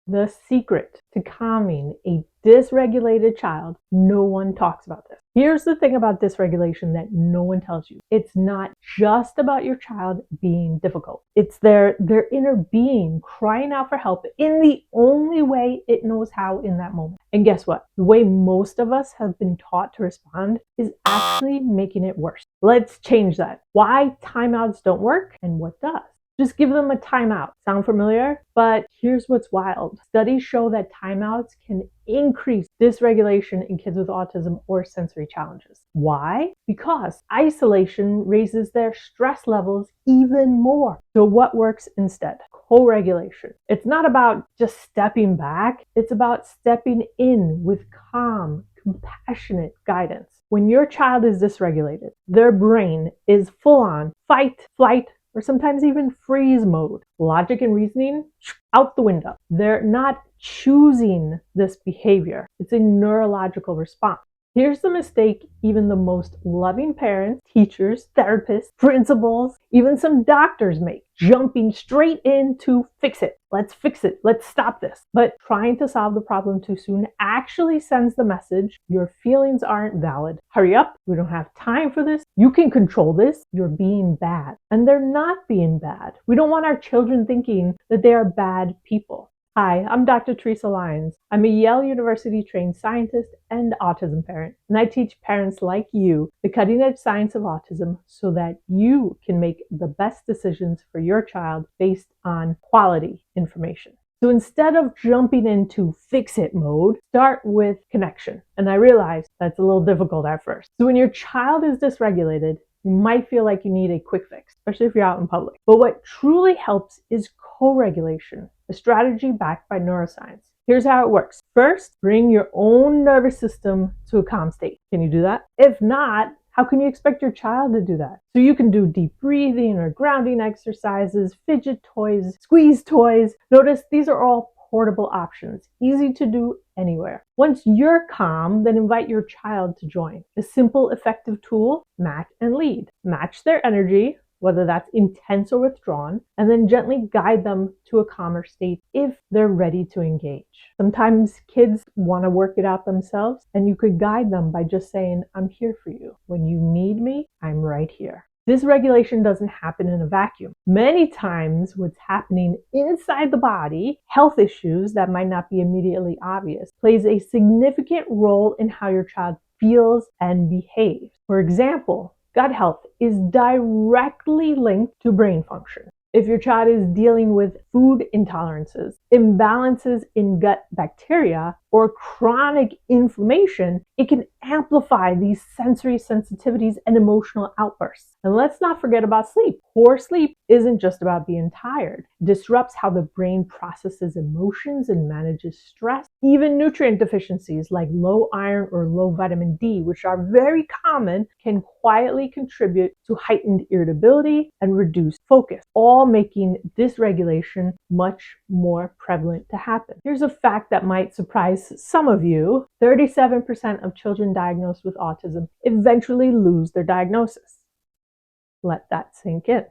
The secret to calming a dysregulated child, no one talks about this. Here's the thing about dysregulation that no one tells you. It's not just about your child being difficult. It's their inner being crying out for help in the only way it knows how in that moment. And guess what? The way most of us have been taught to respond is actually making it worse. Let's change that. Why timeouts don't work and what does. Just give them a timeout. Sound familiar? But here's what's wild. Studies show that timeouts can increase dysregulation in kids with autism or sensory challenges. Why? Because isolation raises their stress levels even more. So what works instead? Co-regulation. It's not about just stepping back. It's about stepping in with calm, compassionate guidance. When your child is dysregulated, their brain is full on fight, flight, or sometimes even freeze mode. Logic and reasoning, out the window. They're not choosing this behavior. It's a neurological response. Here's the mistake even the most loving parents, teachers, therapists, principals, even some doctors make. Jumping straight in to fix it. Let's fix it. Let's stop this. But trying to solve the problem too soon actually sends the message, your feelings aren't valid. Hurry up. We don't have time for this. You can control this. You're being bad. And they're not being bad. We don't want our children thinking that they are bad people. Hi, I'm Dr. Theresa Lyons. I'm a Yale University-trained scientist and autism parent, and I teach parents like you the cutting-edge science of autism so that you can make the best decisions for your child based on quality information. So instead of jumping into fix-it mode, start with connection. And I realize that's a little difficult at first. So when your child is dysregulated, you might feel like you need a quick fix, especially if you're out in public. But what truly helps is co-regulation, a strategy backed by neuroscience. Here's how it works. First, bring your own nervous system to a calm state. Can you do that? If not, how can you expect your child to do that? So you can do deep breathing or grounding exercises, fidget toys, squeeze toys. Notice these are all portable options, easy to do anywhere. Once you're calm, then invite your child to join. A simple, effective tool, match and lead. Match their energy, whether that's intense or withdrawn, and then gently guide them to a calmer state if they're ready to engage. Sometimes kids want to work it out themselves, and you could guide them by just saying, I'm here for you. When you need me, I'm right here. Dysregulation doesn't happen in a vacuum. Many times what's happening inside the body, health issues that might not be immediately obvious, plays a significant role in how your child feels and behaves. For example, gut health is directly linked to brain function. If your child is dealing with food intolerances, imbalances in gut bacteria, or chronic inflammation, it can amplify these sensory sensitivities and emotional outbursts. And let's not forget about sleep. Poor sleep isn't just about being tired. It disrupts how the brain processes emotions and manages stress. Even nutrient deficiencies like low iron or low vitamin D, which are very common, can quietly contribute to heightened irritability and reduced focus, all making dysregulation much more prevalent to happen. Here's a fact that might surprise some of you. 37% of children diagnosed with autism eventually lose their diagnosis. Let that sink in.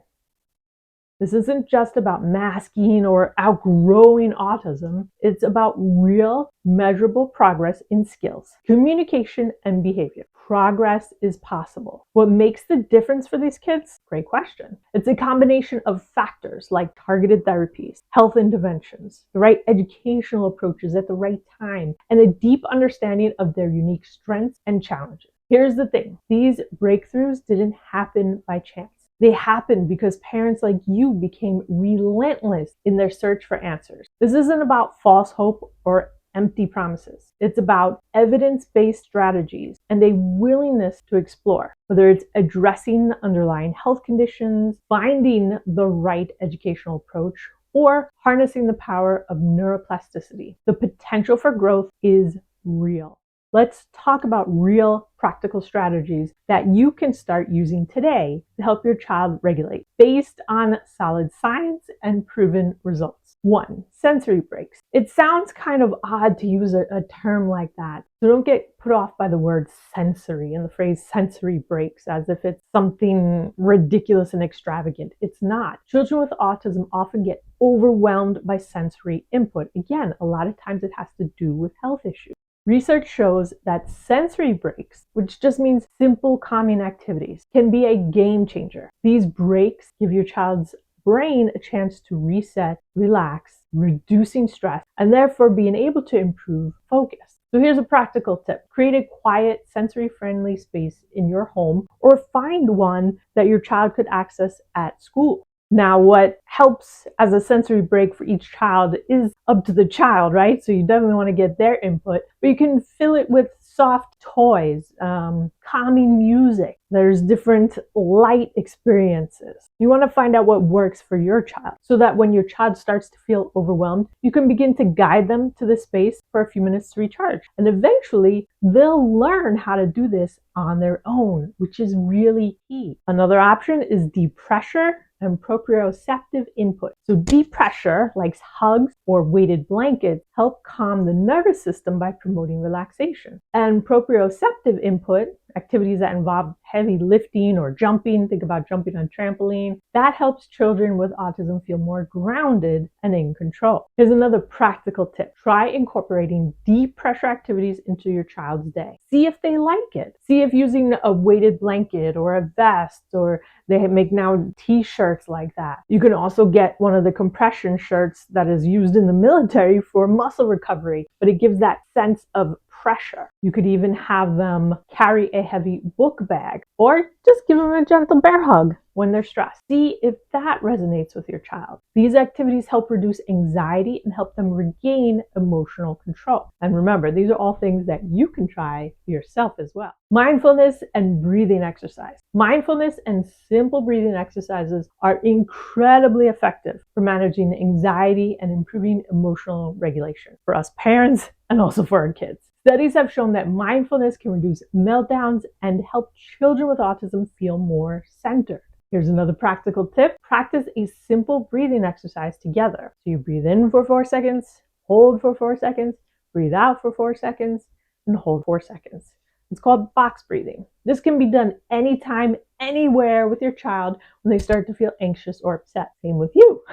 This isn't just about masking or outgrowing autism. It's about real, measurable progress in skills, communication, and behavior. Progress is possible. What makes the difference for these kids? Great question. It's a combination of factors like targeted therapies, health interventions, the right educational approaches at the right time, and a deep understanding of their unique strengths and challenges. Here's the thing. These breakthroughs didn't happen by chance. They happened because parents like you became relentless in their search for answers. This isn't about false hope or empty promises. It's about evidence-based strategies and a willingness to explore, whether it's addressing the underlying health conditions, finding the right educational approach, or harnessing the power of neuroplasticity. The potential for growth is real. Let's talk about real practical strategies that you can start using today to help your child regulate based on solid science and proven results. 1. Sensory breaks. It sounds kind of odd to use a term like that. So don't get put off by the word sensory and the phrase sensory breaks as if it's something ridiculous and extravagant. It's not. Children with autism often get overwhelmed by sensory input. Again, a lot of times it has to do with health issues. Research shows that sensory breaks, which just means simple calming activities, can be a game changer. These breaks give your child's brain a chance to reset, relax, reducing stress, and therefore being able to improve focus. So here's a practical tip. Create a quiet, sensory-friendly space in your home or find one that your child could access at school. Now, what helps as a sensory break for each child is up to the child, right? So you definitely want to get their input, but you can fill it with soft toys, calming music. There's different light experiences. You want to find out what works for your child so that when your child starts to feel overwhelmed, you can begin to guide them to the space for a few minutes to recharge. And eventually, they'll learn how to do this on their own, which is really key. Another option is deep pressure and proprioceptive input. So deep pressure, like hugs or weighted blankets, help calm the nervous system by promoting relaxation. And proprioceptive input, activities that involve heavy lifting or jumping, think about jumping on trampoline, that helps children with autism feel more grounded and in control. Here's another practical tip. Try incorporating deep pressure activities into your child's day. See if they like it. See if using a weighted blanket or a vest, or they make now t-shirts like that. You can also get one of the compression shirts that is used in the military for muscle recovery, but it gives that sense of pressure. You could even have them carry a heavy book bag or just give them a gentle bear hug when they're stressed. See if that resonates with your child. These activities help reduce anxiety and help them regain emotional control. And remember, these are all things that you can try yourself as well. Mindfulness and breathing exercise. Mindfulness and simple breathing exercises are incredibly effective for managing anxiety and improving emotional regulation for us parents and also for our kids. Studies have shown that mindfulness can reduce meltdowns and help children with autism feel more centered. Here's another practical tip. Practice a simple breathing exercise together. So you breathe in for 4 seconds, hold for 4 seconds, breathe out for 4 seconds, and hold 4 seconds. It's called box breathing. This can be done anytime, anywhere with your child when they start to feel anxious or upset. Same with you.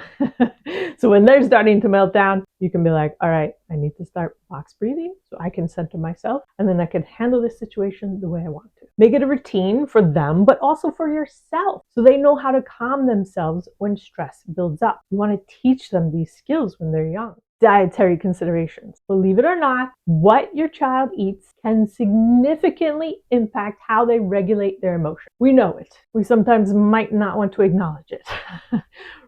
So when they're starting to melt down, you can be like, all right, I need to start box breathing so I can center myself and then I can handle this situation the way I want to. Make it a routine for them, but also for yourself so they know how to calm themselves when stress builds up. You want to teach them these skills when they're young. Dietary considerations. Believe it or not, what your child eats can significantly impact how they regulate their emotions. We know it. We sometimes might not want to acknowledge it.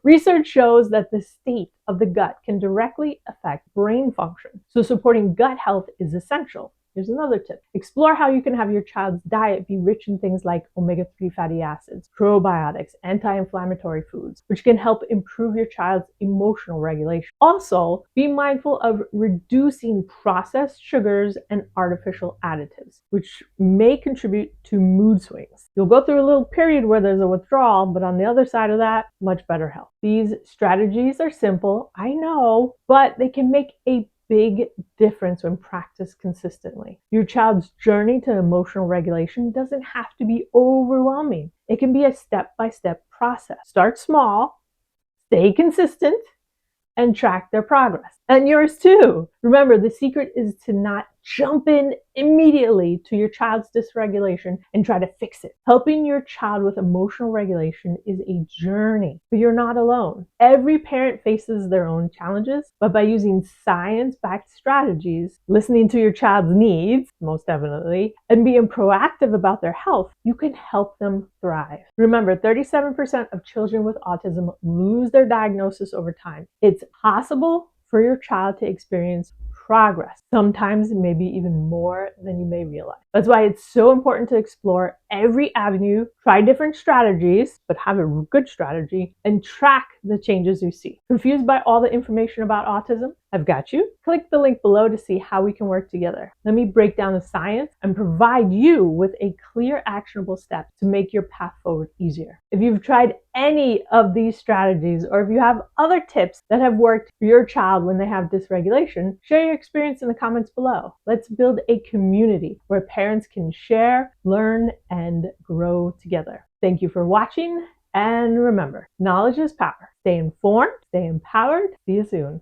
Research shows that the state of the gut can directly affect brain function, so supporting gut health is essential. Here's another tip. Explore how you can have your child's diet be rich in things like omega-3 fatty acids, probiotics, anti-inflammatory foods, which can help improve your child's emotional regulation. Also, be mindful of reducing processed sugars and artificial additives, which may contribute to mood swings. You'll go through a little period where there's a withdrawal, but on the other side of that, much better health. These strategies are simple, I know, but they can make a big difference when practiced consistently. Your child's journey to emotional regulation doesn't have to be overwhelming. It can be a step-by-step process. Start small, stay consistent, and track their progress. And yours too. Remember, the secret is to not jump in immediately to your child's dysregulation and try to fix it. Helping your child with emotional regulation is a journey, but you're not alone. Every parent faces their own challenges, but by using science-backed strategies, listening to your child's needs, most definitely, and being proactive about their health, you can help them thrive. Remember, 37% of children with autism lose their diagnosis over time. It's possible for your child to experience progress, sometimes maybe even more than you may realize. That's why it's so important to explore every avenue, try different strategies, but have a good strategy, and track the changes you see. Confused by all the information about autism? I've got you. Click the link below to see how we can work together. Let me break down the science and provide you with a clear, actionable step to make your path forward easier. If you've tried any of these strategies, or if you have other tips that have worked for your child when they have dysregulation, share your experience in the comments below. Let's build a community where parents can share, learn, and grow together. Thank you for watching, and remember, knowledge is power. Stay informed, stay empowered. See you soon.